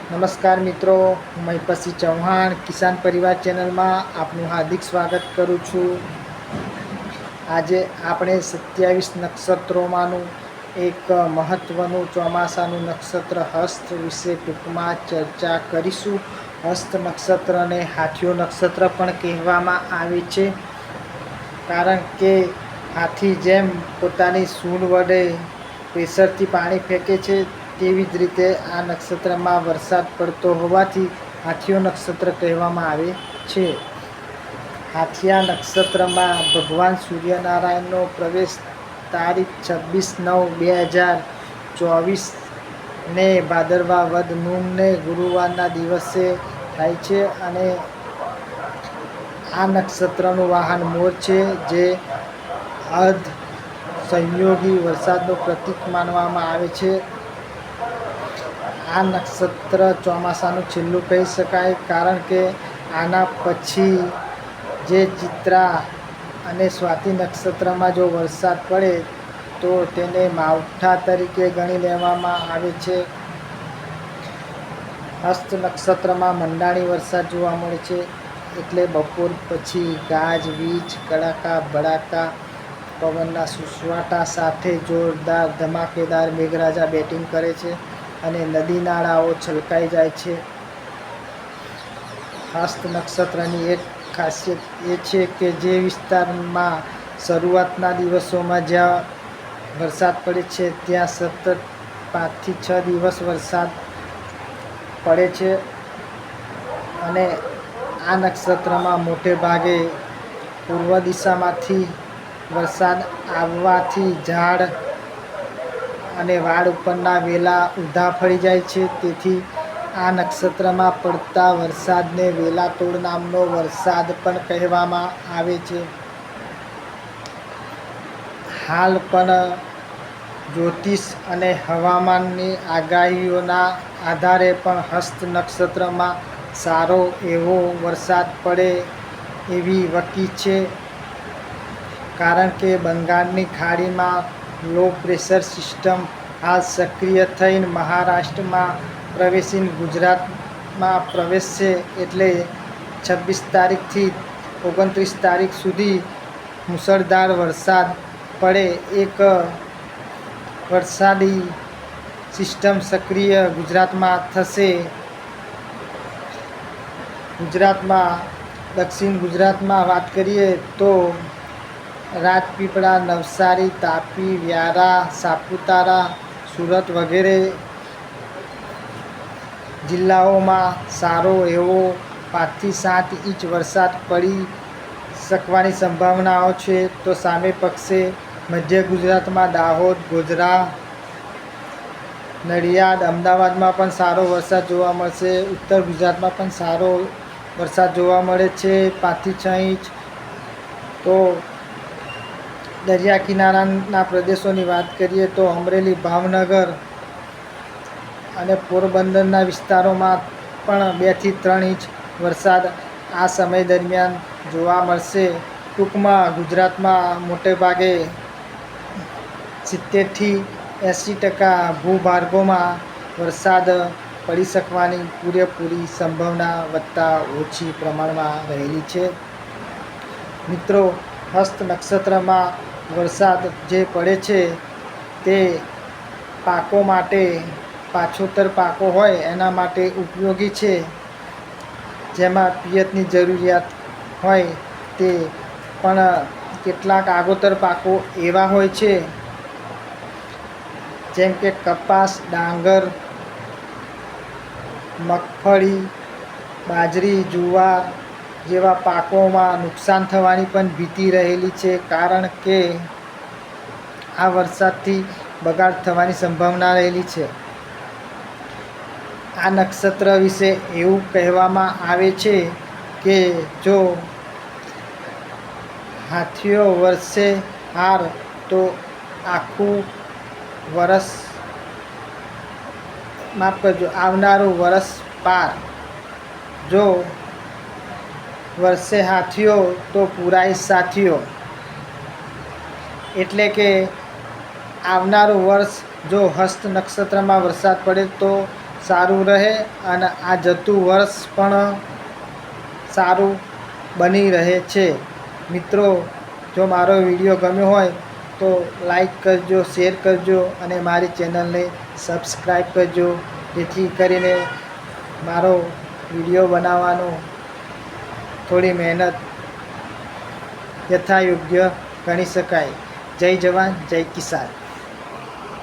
નમસ્કાર મિત્રો, હું મહિપતસિંહ ચૌહાણ કિસાન પરિવાર ચેનલમાં આપનું હાર્દિક સ્વાગત કરું છું. આજે આપણે 27 નક્ષત્રોમાંનું એક મહત્ત્વનું ચોમાસાનું નક્ષત્ર હસ્ત વિશે ટૂંકમાં ચર્ચા કરીશું. હસ્ત નક્ષત્રને હાથીઓ નક્ષત્ર પણ કહેવામાં આવે છે, કારણ કે હાથી જેમ પોતાની સૂંઢ વડે પ્રેશરથી પાણી ફેંકે છે, તેવી જ રીતે આ નક્ષત્રમાં વરસાદ પડતો હોવાથી હાથીઓ નક્ષત્ર કહેવામાં આવે છે. હાથીયા નક્ષત્રમાં ભગવાન સૂર્યનારાયણનો પ્રવેશ તારીખ 26/9/2024 ને ભાદરવા વદ નૂમને ગુરુવારના દિવસે થાય છે અને આ નક્ષત્રનું વાહન મોર છે, જે અર્ધ સંયોગી વરસાદનું પ્રતીક માનવામાં આવે છે. આ નક્ષત્ર ચોમાસાનું છેલ્લું કહી શકાય, કારણ કે આના પછી જે ચિત્રા અને સ્વાતિ નક્ષત્રમાં જો વરસાદ પડે તો તેને માવઠા તરીકે ગણી લેવામાં આવે છે. હસ્ત નક્ષત્રમાં મંડાણી વરસાદ જોવા મળે છે, એટલે બપોર પછી ગાજવીજ, કડાકા ભડાકા, પવનના સુસવાટા સાથે જોરદાર ધમાકેદાર મેઘરાજા બેટિંગ કરે છે અને નદી નાળાઓ છલકાઈ જાય છે. હસ્ત નક્ષત્રની એક ખાસિયત એ છે કે જે વિસ્તારમાં શરૂઆતના દિવસોમાં જ્યાં વરસાદ પડે છે ત્યાં સતત 5 થી 6 દિવસ વરસાદ પડે છે અને આ નક્ષત્રમાં મોટે ભાગે પૂર્વ દિશામાંથી વરસાદ આવવાથી ઝાડ અને વાડ ઉપરના વેલા ઊંધા ફરી જાય છે. તેથી આ નક્ષત્રમાં પડતા વરસાદને વેલાતોડ નામનો વરસાદ પણ કહેવામાં આવે છે. હાલ પણ જ્યોતિષ અને હવામાનની આગાહીઓના આધારે પણ હસ્ત નક્ષત્રમાં સારો એવો વરસાદ પડે એવી વકી છે, કારણ કે બંગાળની ખાડીમાં લો પ્રેશર સિસ્ટમ હાલ સક્રિય થઈને મહારાષ્ટ્રમાં પ્રવેશીને ગુજરાતમાં પ્રવેશશે. એટલે 26 તારીખથી 29 તારીખ સુધી મુશળધાર વરસાદ પડે. એક વરસાદી સિસ્ટમ સક્રિય ગુજરાતમાં થશે. ગુજરાતમાં દક્ષિણ ગુજરાતમાં વાત કરીએ તો રાજપીપળા, નવસારી, તાપી, વ્યારા, સાપુતારા, સુરત વગેરે જિલ્લાઓમાં સારો એવો 5 થી 7 ઇંચ વરસાદ પડી શકવાની સંભાવનાઓ છે. તો સામે પક્ષે મધ્ય ગુજરાતમાં દાહોદ, ગોધરા, નડિયાદ, અમદાવાદમાં પણ સારો વરસાદ જોવા મળશે. ઉત્તર ગુજરાતમાં પણ સારો વરસાદ જોવા મળે છે, 5 થી 6 ઇંચ. તો દરિયા કિનારાના પ્રદેશોની વાત કરીએ તો અમરેલી, ભાવનગર અને પોરબંદરના વિસ્તારોમાં પણ 2 થી 3 ઇંચ વરસાદ આ સમય દરમિયાન જોવા મળશે. ટૂંકમાં ગુજરાતમાં મોટે ભાગે 70 થી 80% ભૂભાગોમાં વરસાદ પડી શકવાની પૂરેપૂરી સંભાવના વત્તા ઓછી પ્રમાણમાં રહેલી છે. મિત્રો, હસ્ત નક્ષત્રમાં વરસાદ જે પડે છે તે પાકો માટે, પાછોતર પાકો હોય એના માટે ઉપયોગી છે. જેમાં પિયતની જરૂરિયાત હોય તે, પણ કેટલાક આગોતર પાકો એવા હોય છે, જેમ કે કપાસ, ડાંગર, મગફળી, બાજરી, જુવાર જેવા પાકોમાં નુકસાન થવાની પણ ભીતિ રહેલી છે, કારણ કે આ વરસાદથી બગાડ થવાની સંભાવના રહેલી છે. આ નક્ષત્ર વિશે એવું કહેવામાં આવે છે કે જો હાથીઓ વરસે હાર તો આખું વરસ, માફ કરજો, આવનારું વરસ પાર. જો વરસે હાથીઓ તો પુરાય સાથીઓ. એટલે કે આવનારું વર્ષ જો હસ્ત નક્ષત્રમાં વરસાદ પડે તો સારું રહે અને આ જતું વર્ષ પણ સારું બની રહે છે. મિત્રો, જો મારો વિડીયો ગમ્યો હોય તો લાઈક કરજો, શેર કરજો અને મારી ચેનલને સબસ્ક્રાઈબ કરજો, જેથી કરીને મારો વિડીયો બનાવવાનો થોડી મહેનત યથાયોગ્ય ગણી શકાય. જય જવાન, જય કિસાન.